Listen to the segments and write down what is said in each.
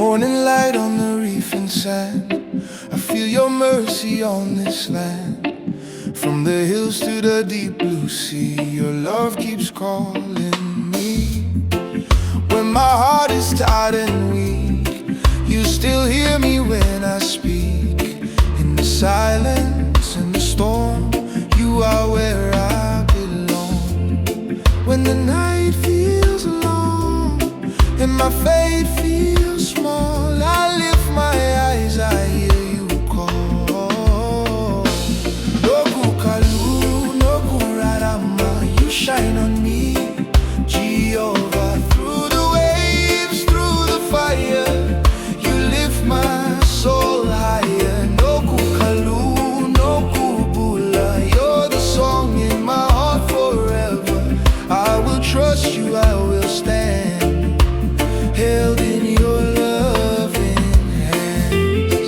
Morning light on the reef and sand, I feel your mercy on this land. From the hills to the deep blue sea, your love keeps calling me. When my heart is tired and weak, you still hear me when I speak. In the silence and the storm, you are where I belong. When the night feels long and my faith feels small, I lift my eyes, I hear you call. Noqu, Kalou, Noqu, Rarama, you shine on me, Jehovah. Through the waves, through the fire, you lift my soul higher. Noqu, Kalou, Noqu, Bula, you're the song in my heart forever. I will trust you, I will stand, held in your loving hands.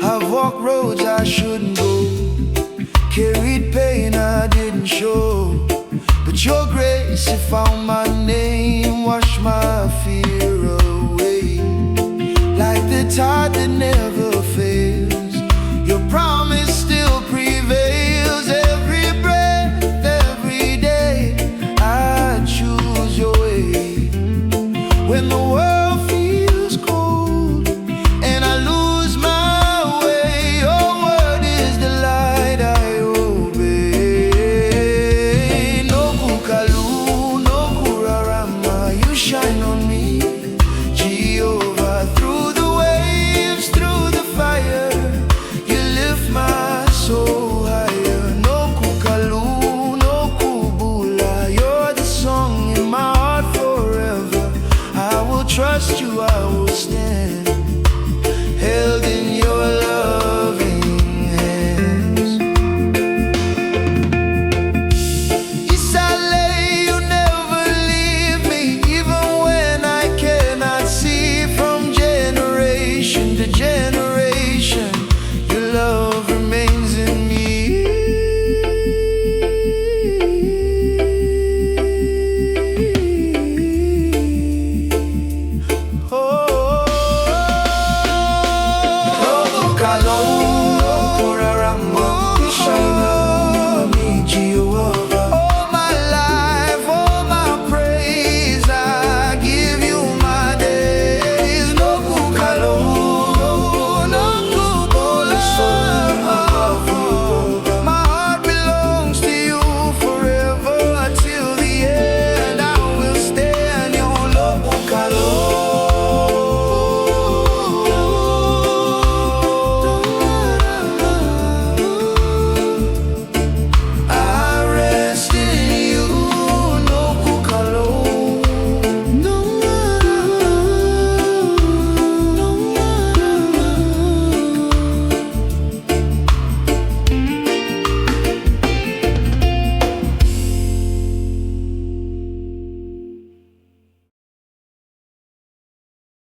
I've walked roads I shouldn't go, carried pain I didn't show, but your grace, it found my name, washed my fear away. Like the tide that never fails, your promise still prevails. Every breath, every day, I choose your way. When the world feels cold and I lose my way, your word is the light I obey. Noqu, Kalou, Noqu, Rarama, you shine on me, Jehovah. Through the waves, through the fire, you lift my soul higher. Noqu, Kalou, Noqu, Bula, you're the song in my heart forever. I will trust you, I will stand, held in your loving hands. Isale, you never leave me, even when I cannot see. From generation to generation, your love remains in me. Oh, Kalou,